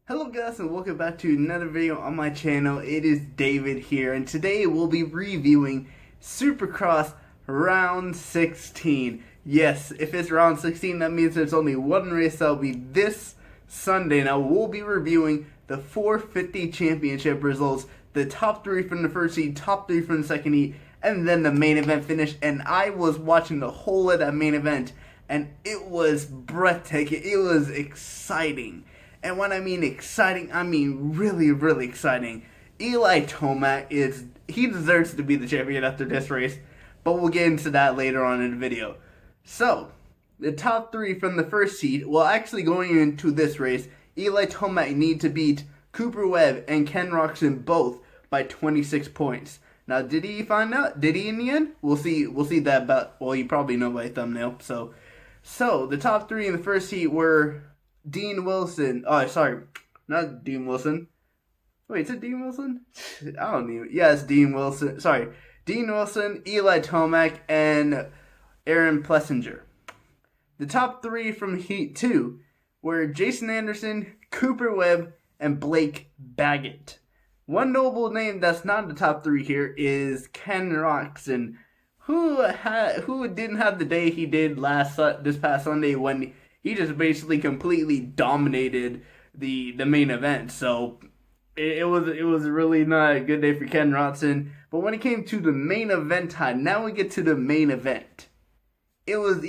Hello guys and welcome back to another video on my channel. It is David here and today we'll be reviewing Supercross round 16. Yes, if it's round 16 that means there's only one race that'll be this Sunday. Now we'll be reviewing the 450 championship results, the top 3 from the first heat, top 3 from the second heat, and then the main event finish. And I was watching the whole of that main event and it was breathtaking. It was exciting. And when I mean exciting, I mean really, really exciting. Eli Tomac he deserves to be the champion after this race, but we'll get into that later on in the video. So, the top 3 from the first heat, well actually going into this race, Eli Tomac need to beat Cooper Webb and Ken Roczen both by 26 points. Now, did he find out? Did he in the end? We'll see that about, well, you probably know by thumbnail. So the top 3 in the first heat were Dean Wilson. Oh, sorry. Not Dean Wilson. Wait, is it Dean Wilson? I don't even. Yeah, it's Dean Wilson. Sorry. Dean Wilson, Eli Tomac, and Aaron Plessinger. The top 3 from Heat 2 were Jason Anderson, Cooper Webb, and Blake Baggett. One notable name that's not in the top 3 here is Ken Roczen, who didn't have the day he did this past Sunday when he just basically completely dominated the main event. So it was really not a good day for Ken Roczen. But when it came to the main event time, now we get to the main event. It was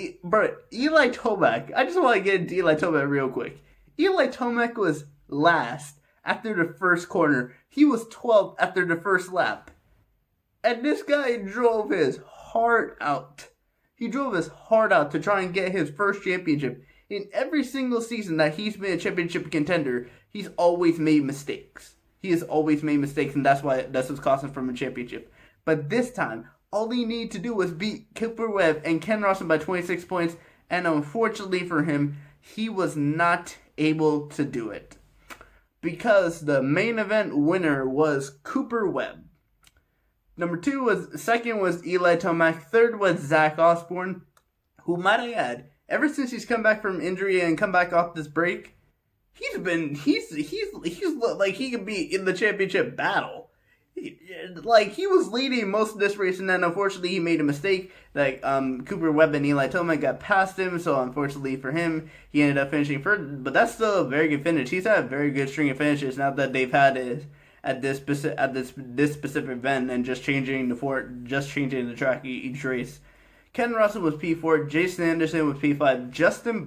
Eli Tomac. I just want to get into Eli Tomac real quick. Eli Tomac was last after the first corner. He was 12th after the first lap. And this guy drove his heart out. He drove his heart out to try and get his first championship. In every single season that he's been a championship contender, he's always made mistakes. He has always made mistakes, and that's what's costing from a championship. But this time, all he needed to do was beat Cooper Webb and Ken Roczen by 26 points, and unfortunately for him, he was not able to do it. Because the main event winner was Cooper Webb. Second was Eli Tomac. Third was Zach Osborne, who, might I add, ever since he's come back from injury and come back off this break, he's looked like he could be in the championship battle. He was leading most of this race, and then unfortunately he made a mistake. Cooper Webb and Eli Tomac got past him, so unfortunately for him, he ended up finishing first. But that's still a very good finish. He's had a very good string of finishes now that they've had it at this specific event and just changing the track each race. Ken Roczen was P4, Jason Anderson was P5, Justin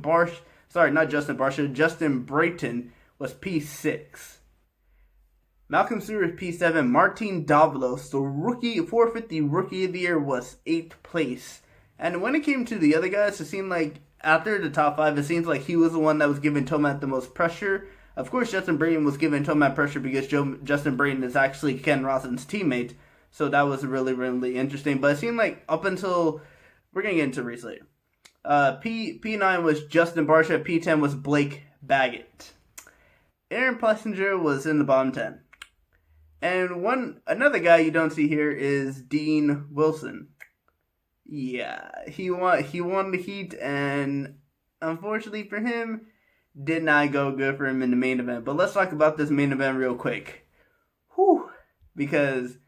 Brayton was P6. Malcolm Stewart was P7, Martin Davalos, the 450 Rookie of the Year, was 8th place. And when it came to the other guys, it seemed like after the top 5, it seems like he was the one that was giving Tomac the most pressure. Of course, Justin Brayton was giving Tomac pressure because Justin Brayton is actually Ken Roczen's teammate. So that was really, really interesting. But it seemed like up until... We're going to get into the race later. P9 was Justin Barcia. P10 was Blake Baggett. Aaron Plessinger was in the bottom 10. And another guy you don't see here is Dean Wilson. Yeah, he won the heat, and unfortunately for him, did not go good for him in the main event. But let's talk about this main event real quick. Because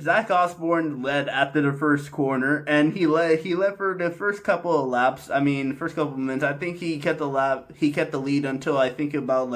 Zach Osborne led after the first corner, and he led for the first couple of laps. First couple of minutes. I think he kept the lead until I think about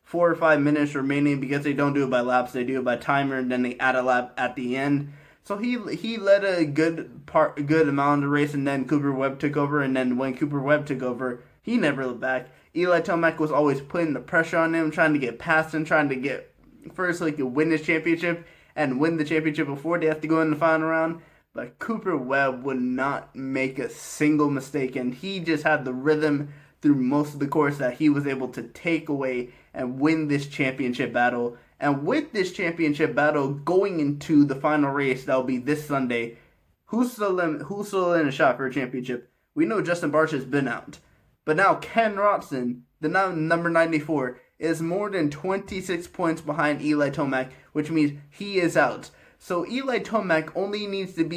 4 or 5 minutes remaining, because they don't do it by laps, they do it by timer, and then they add a lap at the end. So he led a good amount of the race, and then Cooper Webb took over, and then when Cooper Webb took over, he never looked back. Eli Tomac was always putting the pressure on him, trying to get past him, trying to get first so he could win this championship and win the championship before they have to go in the final round. But Cooper Webb would not make a single mistake, and he just had the rhythm through most of the course that he was able to take away and win this championship battle. And with this championship battle going into the final race that will be this Sunday, who's still in a shot for a championship? We know Justin Barcia's been out. But now Ken Roczen, the number 94, is more than 26 points behind Eli Tomac, which means he is out. So Eli Tomac only needs to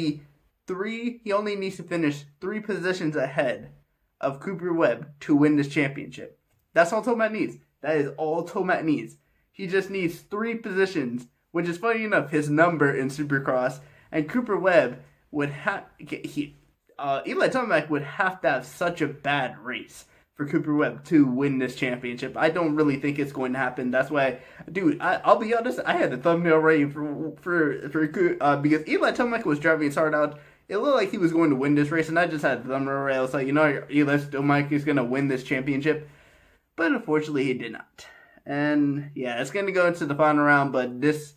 finish 3 positions ahead of Cooper Webb to win this championship. That's all Tomac needs. That is all Tomac needs. He just needs 3 positions, which is funny enough his number in Supercross. And Cooper Webb would have Eli Tomac would have to have such a bad race for Cooper Webb to win this championship. I don't really think it's going to happen. That's why, dude, I'll be honest, I had the thumbnail ready because Eli Tomac was driving his heart out. It looked like he was going to win this race, and I just had the thumbnail ready. I was like, Eli Tomac is going to win this championship. But unfortunately, he did not. And yeah, it's going to go into the final round, but this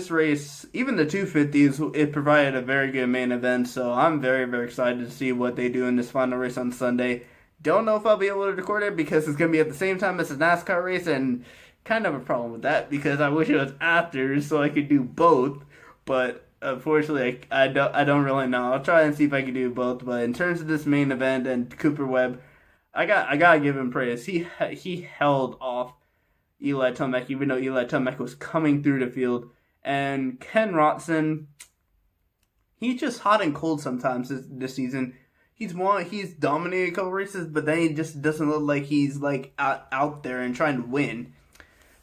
race, even the 250s, it provided a very good main event, so I'm very, very excited to see what they do in this final race on Sunday. Don't know if I'll be able to record it because it's going to be at the same time as the NASCAR race, and kind of a problem with that because I wish it was after so I could do both, but unfortunately I don't really know. I'll try and see if I can do both, but in terms of this main event and Cooper Webb, I gotta give him praise. He held off Eli Tomac, even though Eli Tomac was coming through the field. And Ken Rotson, he's just hot and cold sometimes this season. He's dominated a couple races, but then he just doesn't look like he's like out there and trying to win.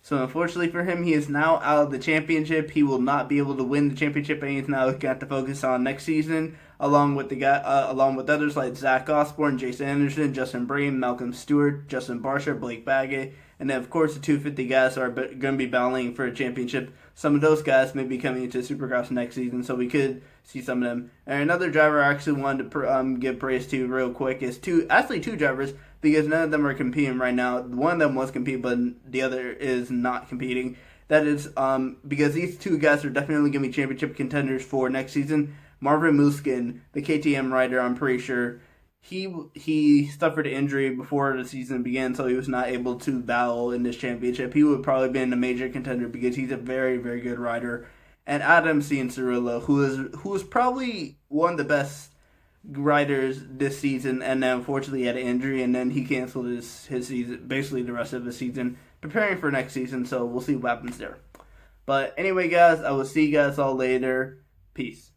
So unfortunately for him, he is now out of the championship. He will not be able to win the championship, and he's now got to focus on next season, along with others like Zach Osborne, Jason Anderson, Justin Bream, Malcolm Stewart, Justin Barsha, Blake Baggett, and then of course the 250 guys are going to be battling for a championship. Some of those guys may be coming into Supercross next season, so we could see some of them. And another driver I actually wanted to give praise to real quick is two drivers, because none of them are competing right now. One of them was competing, but the other is not competing. That is because these 2 guys are definitely going to be championship contenders for next season. Marvin Muskin, the KTM rider, I'm pretty sure, he suffered an injury before the season began, so he was not able to battle in this championship. He would probably be in a major contender because he's a very, very good rider. And Adam Cianciarulo, who is probably one of the best riders this season, and then unfortunately had an injury, and then he canceled his season, basically the rest of the season, preparing for next season, so we'll see what happens there. But anyway, guys, I will see you guys all later. Peace.